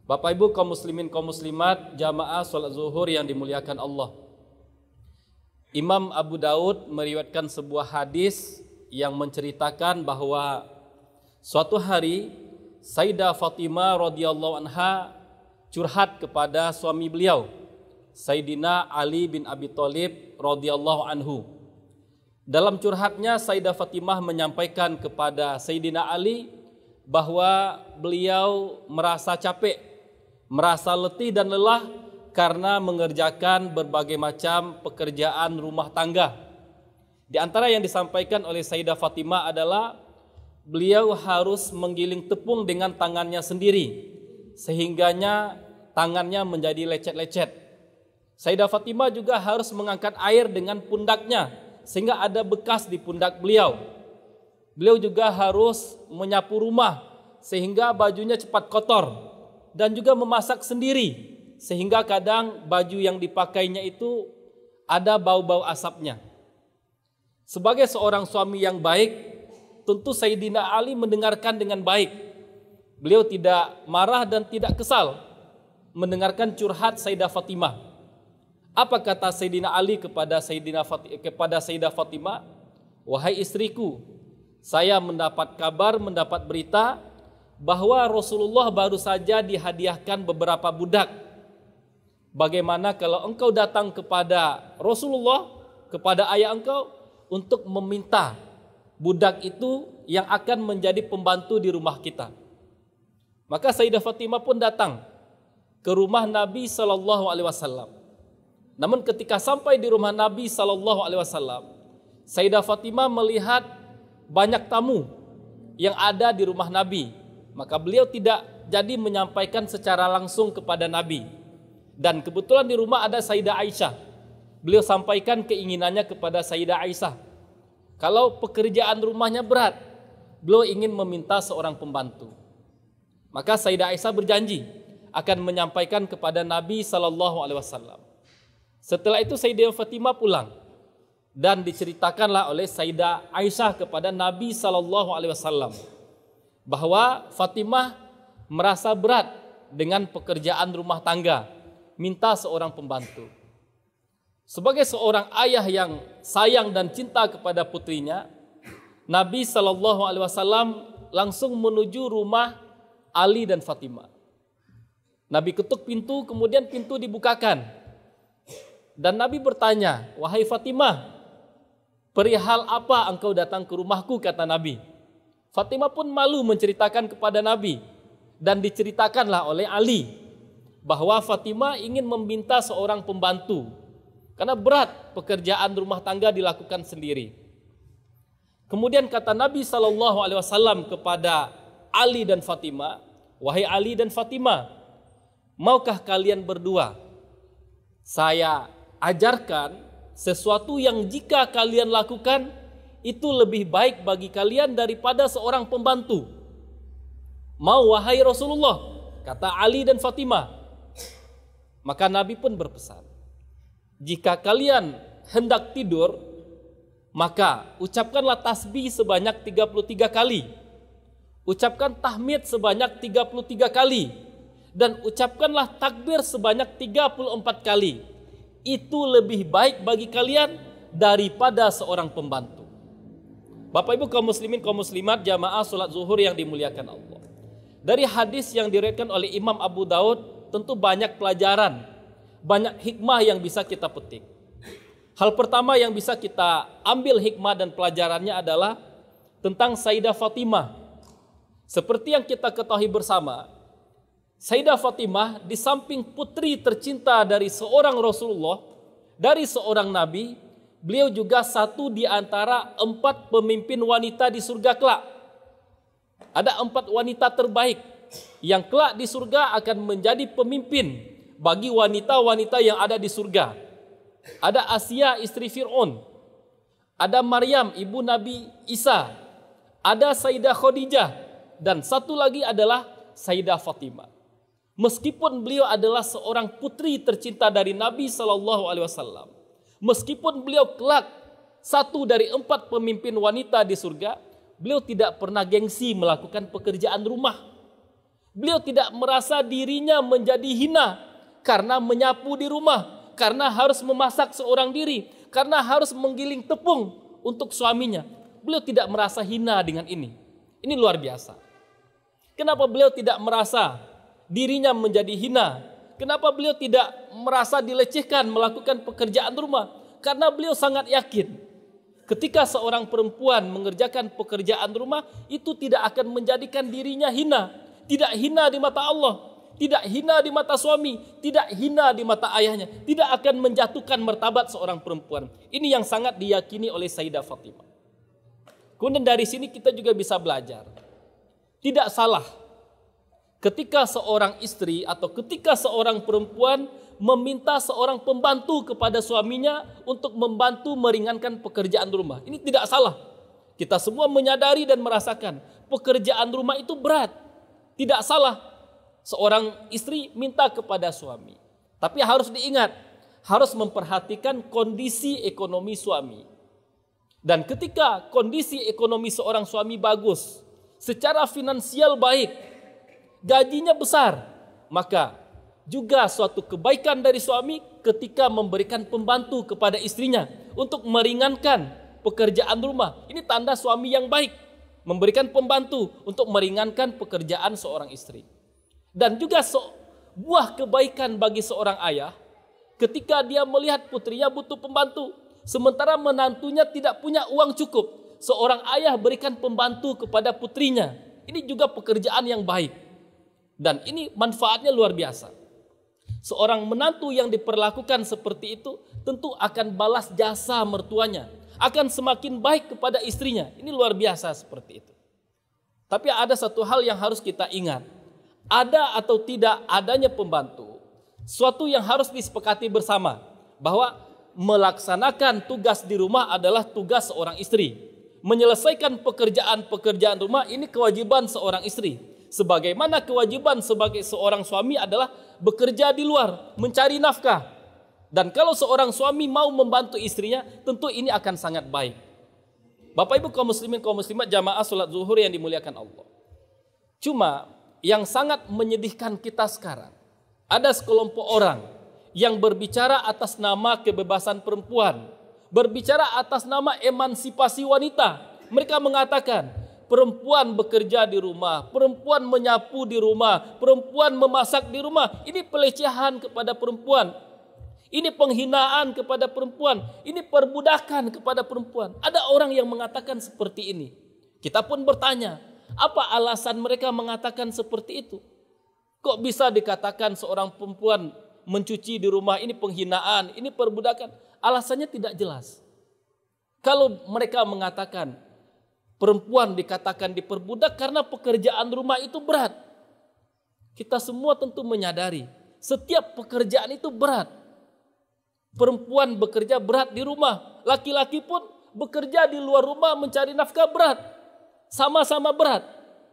Bapak Ibu kaum muslimin kaum muslimat, jamaah salat zuhur yang dimuliakan Allah. Imam Abu Daud meriwayatkan sebuah hadis yang menceritakan bahwa suatu hari Sayyidah Fatimah radhiyallahu anha curhat kepada suami beliau, Sayyidina Ali bin Abi Thalib radhiyallahu anhu. Dalam curhatnya Sayyidah Fatimah menyampaikan kepada Sayyidina Ali bahwa beliau merasa capek, merasa letih dan lelah karena mengerjakan berbagai macam pekerjaan rumah tangga. Di antara yang disampaikan oleh Sayyidah Fatimah adalah beliau harus menggiling tepung dengan tangannya sendiri, sehingganya tangannya menjadi lecet-lecet. Sayyidah Fatimah juga harus mengangkat air dengan pundaknya, sehingga ada bekas di pundak beliau. Beliau juga harus menyapu rumah, sehingga bajunya cepat kotor, dan juga memasak sendiri, sehingga kadang baju yang dipakainya itu ada bau-bau asapnya. Sebagai seorang suami yang baik, tentu Sayyidina Ali mendengarkan dengan baik. Beliau tidak marah dan tidak kesal mendengarkan curhat Sayyidah Fatimah. Apa kata Sayyidina Ali kepada Sayyidah Fatimah? Wahai istriku, saya mendapat kabar, mendapat berita bahwa Rasulullah baru saja dihadiahkan beberapa budak. Bagaimana kalau engkau datang kepada Rasulullah, kepada ayah engkau, untuk meminta budak itu yang akan menjadi pembantu di rumah kita? Maka Sayyidah Fatimah pun datang ke rumah Nabi SAW. Namun ketika sampai di rumah Nabi SAW, Sayyidah Fatimah melihat banyak tamu yang ada di rumah Nabi. Maka beliau tidak jadi menyampaikan secara langsung kepada Nabi. Dan kebetulan di rumah ada Sayyidah Aisyah. Beliau sampaikan keinginannya kepada Sayyidah Aisyah. Kalau pekerjaan rumahnya berat, beliau ingin meminta seorang pembantu. Maka Sayyidah Aisyah berjanji akan menyampaikan kepada Nabi SAW. Setelah itu Sayyidah Fatimah pulang dan diceritakanlah oleh Sayyidah Aisyah kepada Nabi SAW bahwa Fatimah merasa berat dengan pekerjaan rumah tangga, minta seorang pembantu. Sebagai seorang ayah yang sayang dan cinta kepada putrinya, Nabi SAW langsung menuju rumah Ali dan Fatimah. Nabi ketuk pintu, kemudian pintu dibukakan. Dan Nabi bertanya, wahai Fatimah, perihal apa engkau datang ke rumahku, kata Nabi. Fatimah pun malu menceritakan kepada Nabi. Dan diceritakanlah oleh Ali bahwa Fatimah ingin meminta seorang pembantu karena berat pekerjaan rumah tangga dilakukan sendiri. Kemudian kata Nabi SAW kepada Ali dan Fatimah, wahai Ali dan Fatimah, maukah kalian berdua saya ajarkan sesuatu yang jika kalian lakukan itu lebih baik bagi kalian daripada seorang pembantu? Mau wahai Rasulullah, kata Ali dan Fatimah. Maka Nabi pun berpesan, jika kalian hendak tidur, maka ucapkanlah tasbih sebanyak 33 kali. Ucapkan tahmid sebanyak 33 kali. Dan ucapkanlah takbir sebanyak 34 kali. Itu lebih baik bagi kalian daripada seorang pembantu. Bapak Ibu kaum muslimin kaum muslimat, jamaah salat zuhur yang dimuliakan Allah. Dari hadis yang diriwayatkan oleh Imam Abu Daud, tentu banyak pelajaran, banyak hikmah yang bisa kita petik. Hal pertama yang bisa kita ambil hikmah dan pelajarannya adalah tentang Sayyidah Fatimah. Seperti yang kita ketahui bersama, Sayyidah Fatimah di samping putri tercinta dari seorang Rasulullah, dari seorang Nabi, beliau juga satu di antara 4 pemimpin wanita di surga kelak. Ada 4 wanita terbaik yang kelak di surga akan menjadi pemimpin bagi wanita-wanita yang ada di surga. Ada Asia istri Fir'aun, ada Maryam ibu Nabi Isa, ada Sayyidah Khadijah, dan satu lagi adalah Sayyidah Fatimah. Meskipun beliau adalah seorang putri tercinta dari Nabi SAW, meskipun beliau kelak satu dari 4 pemimpin wanita di surga, beliau tidak pernah gengsi melakukan pekerjaan rumah. Beliau tidak merasa dirinya menjadi hina karena menyapu di rumah, karena harus memasak seorang diri, karena harus menggiling tepung untuk suaminya. Beliau tidak merasa hina dengan ini. Ini luar biasa. Kenapa beliau tidak merasa dirinya menjadi hina? Kenapa beliau tidak merasa dilecehkan melakukan pekerjaan rumah? Karena beliau sangat yakin ketika seorang perempuan mengerjakan pekerjaan rumah itu tidak akan menjadikan dirinya hina. Tidak hina di mata Allah, tidak hina di mata suami, tidak hina di mata ayahnya, tidak akan menjatuhkan martabat seorang perempuan. Ini yang sangat diyakini oleh Sayyidah Fatimah. Kemudian dari sini kita juga bisa belajar. Tidak salah ketika seorang istri atau ketika seorang perempuan meminta seorang pembantu kepada suaminya untuk membantu meringankan pekerjaan rumah. Ini tidak salah. Kita semua menyadari dan merasakan pekerjaan rumah itu berat. Tidak salah seorang istri minta kepada suami. Tapi harus diingat, harus memperhatikan kondisi ekonomi suami. Dan ketika kondisi ekonomi seorang suami bagus, secara finansial baik, gajinya besar, maka juga suatu kebaikan dari suami ketika memberikan pembantu kepada istrinya untuk meringankan pekerjaan rumah. Ini tanda suami yang baik. Memberikan pembantu untuk meringankan pekerjaan seorang istri. Dan juga sebuah kebaikan bagi seorang ayah ketika dia melihat putrinya butuh pembantu, sementara menantunya tidak punya uang cukup. Seorang ayah berikan pembantu kepada putrinya. Ini juga pekerjaan yang baik. Dan ini manfaatnya luar biasa. Seorang menantu yang diperlakukan seperti itu tentu akan balas jasa mertuanya, akan semakin baik kepada istrinya. Ini luar biasa seperti itu. Tapi ada satu hal yang harus kita ingat. Ada atau tidak adanya pembantu, suatu yang harus disepakati bersama, bahwa melaksanakan tugas di rumah adalah tugas seorang istri. Menyelesaikan pekerjaan-pekerjaan rumah ini kewajiban seorang istri. Sebagaimana kewajiban sebagai seorang suami adalah bekerja di luar, mencari nafkah. Dan kalau seorang suami mau membantu istrinya, tentu ini akan sangat baik. Bapak Ibu kaum muslimin kaum muslimat jamaah salat zuhur yang dimuliakan Allah. Cuma yang sangat menyedihkan kita sekarang, ada sekelompok orang yang berbicara atas nama kebebasan perempuan, berbicara atas nama emansipasi wanita. Mereka mengatakan perempuan bekerja di rumah, perempuan menyapu di rumah, perempuan memasak di rumah. Ini pelecehan kepada perempuan. Ini penghinaan kepada perempuan. Ini perbudakan kepada perempuan. Ada orang yang mengatakan seperti ini. Kita pun bertanya, apa alasan mereka mengatakan seperti itu? Kok bisa dikatakan seorang perempuan mencuci di rumah ini penghinaan, ini perbudakan? Alasannya tidak jelas. Kalau mereka mengatakan perempuan dikatakan diperbudak karena pekerjaan rumah itu berat. Kita semua tentu menyadari setiap pekerjaan itu berat. Perempuan bekerja berat di rumah, laki-laki pun bekerja di luar rumah mencari nafkah berat. Sama-sama berat.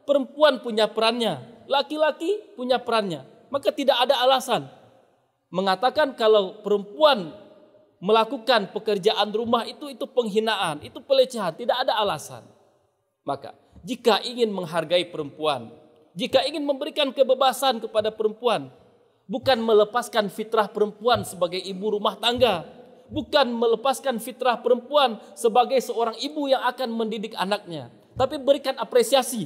Perempuan punya perannya, laki-laki punya perannya. Maka tidak ada alasan mengatakan kalau perempuan melakukan pekerjaan rumah itu penghinaan, itu pelecehan. Tidak ada alasan. Maka jika ingin menghargai perempuan, jika ingin memberikan kebebasan kepada perempuan, bukan melepaskan fitrah perempuan sebagai ibu rumah tangga, bukan melepaskan fitrah perempuan sebagai seorang ibu yang akan mendidik anaknya, tapi berikan apresiasi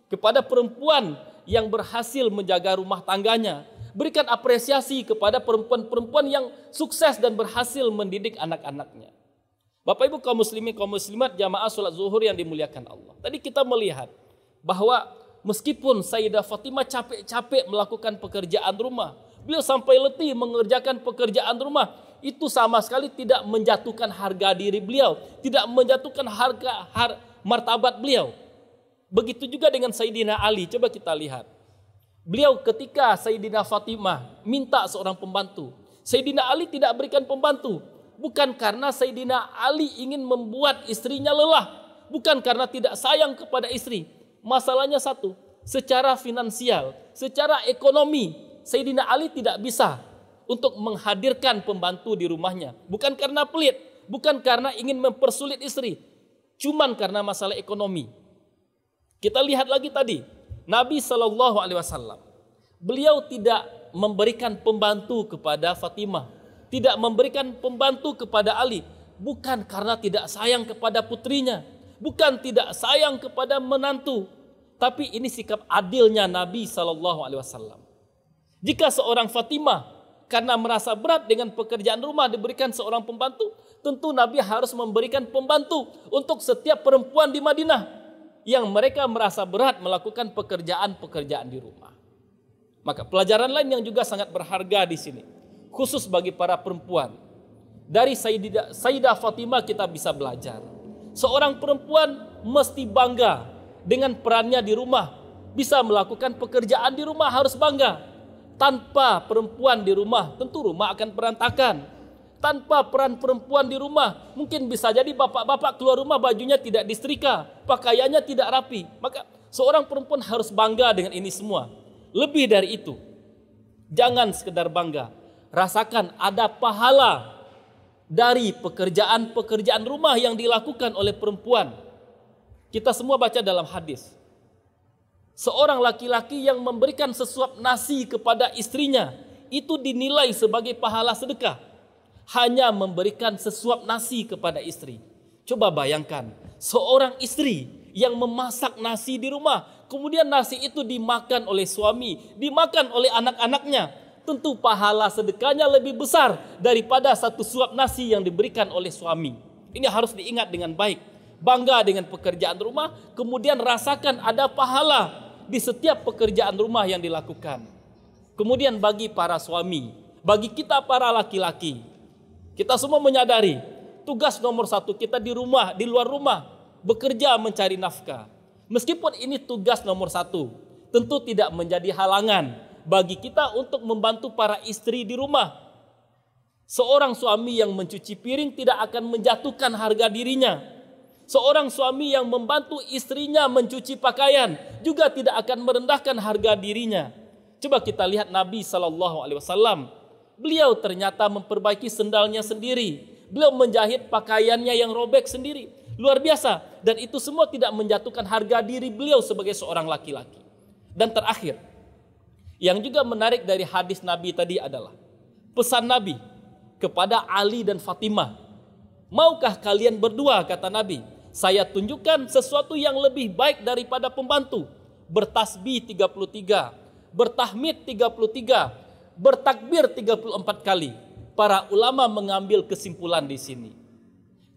kepada perempuan yang berhasil menjaga rumah tangganya, berikan apresiasi kepada perempuan-perempuan yang sukses dan berhasil mendidik anak-anaknya. Bapak Ibu kaum muslimin kaum muslimat jamaah salat zuhur yang dimuliakan Allah. Tadi kita melihat bahwa meskipun Sayyidah Fatimah capek-capek melakukan pekerjaan rumah, beliau sampai letih mengerjakan pekerjaan rumah, itu sama sekali tidak menjatuhkan harga diri beliau, tidak menjatuhkan martabat beliau. Begitu juga dengan Sayyidina Ali. Coba kita lihat. Beliau ketika Sayyidina Fatimah minta seorang pembantu, Sayyidina Ali tidak berikan pembantu. Bukan karena Sayyidina Ali ingin membuat istrinya lelah, bukan karena tidak sayang kepada istri. Masalahnya satu, secara finansial, secara ekonomi, Sayyidina Ali tidak bisa untuk menghadirkan pembantu di rumahnya. Bukan karena pelit, bukan karena ingin mempersulit istri, cuman karena masalah ekonomi. Kita lihat lagi tadi, Nabi SAW, beliau tidak memberikan pembantu kepada Fatimah, tidak memberikan pembantu kepada Ali, bukan karena tidak sayang kepada putrinya, bukan tidak sayang kepada menantu, tapi ini sikap adilnya Nabi SAW. Jika seorang Fatimah karena merasa berat dengan pekerjaan rumah diberikan seorang pembantu, tentu Nabi harus memberikan pembantu untuk setiap perempuan di Madinah yang mereka merasa berat melakukan pekerjaan-pekerjaan di rumah. Maka pelajaran lain yang juga sangat berharga di sini, khusus bagi para perempuan. Dari Sayyidah Fatimah kita bisa belajar. Seorang perempuan mesti bangga dengan perannya di rumah. Bisa melakukan pekerjaan di rumah harus bangga. Tanpa perempuan di rumah, tentu rumah akan berantakan. Tanpa peran perempuan di rumah, mungkin bisa jadi bapak-bapak keluar rumah bajunya tidak disetrika, pakaiannya tidak rapi. Maka seorang perempuan harus bangga dengan ini semua. Lebih dari itu, jangan sekedar bangga, rasakan ada pahala dari pekerjaan-pekerjaan rumah yang dilakukan oleh perempuan. Kita semua baca dalam hadis, seorang laki-laki yang memberikan sesuap nasi kepada istrinya, itu dinilai sebagai pahala sedekah. Hanya memberikan sesuap nasi kepada istri. Coba bayangkan, seorang istri yang memasak nasi di rumah, kemudian nasi itu dimakan oleh suami, dimakan oleh anak-anaknya. Tentu pahala sedekahnya lebih besar daripada satu suap nasi yang diberikan oleh suami. Ini harus diingat dengan baik. Bangga dengan pekerjaan rumah, kemudian rasakan ada pahala di setiap pekerjaan rumah yang dilakukan. Kemudian bagi para suami, bagi kita para laki-laki, kita semua menyadari tugas nomor satu kita di rumah, di luar rumah, bekerja mencari nafkah. Meskipun ini tugas nomor satu, tentu tidak menjadi halangan bagi kita untuk membantu para istri di rumah. Seorang suami yang mencuci piring tidak akan menjatuhkan harga dirinya. Seorang suami yang membantu istrinya mencuci pakaian juga tidak akan merendahkan harga dirinya. Coba kita lihat Nabi SAW. Beliau ternyata memperbaiki sendalnya sendiri. Beliau menjahit pakaiannya yang robek sendiri. Luar biasa. Dan itu semua tidak menjatuhkan harga diri beliau sebagai seorang laki-laki. Dan terakhir, yang juga menarik dari hadis Nabi tadi adalah pesan Nabi kepada Ali dan Fatimah. Maukah kalian berdua, kata Nabi, saya tunjukkan sesuatu yang lebih baik daripada pembantu. Bertasbih 33, bertahmid 33, bertakbir 34 kali. Para ulama mengambil kesimpulan di sini.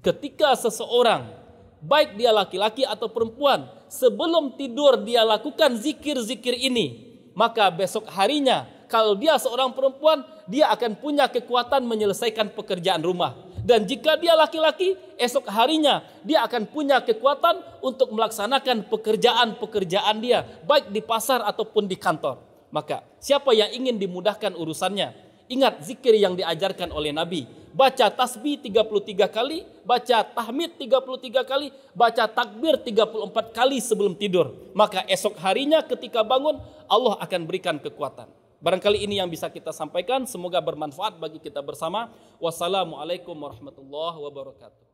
Ketika seseorang, baik dia laki-laki atau perempuan, sebelum tidur dia lakukan zikir-zikir ini, maka besok harinya kalau dia seorang perempuan, dia akan punya kekuatan menyelesaikan pekerjaan rumah. Dan jika dia laki-laki, esok harinya dia akan punya kekuatan untuk melaksanakan pekerjaan-pekerjaan dia, baik di pasar ataupun di kantor. Maka siapa yang ingin dimudahkan urusannya, ingat zikir yang diajarkan oleh Nabi. Baca tasbih 33 kali, baca tahmid 33 kali, baca takbir 34 kali sebelum tidur. Maka esok harinya ketika bangun, Allah akan berikan kekuatan. Barangkali ini yang bisa kita sampaikan, semoga bermanfaat bagi kita bersama. Wassalamualaikum warahmatullahi wabarakatuh.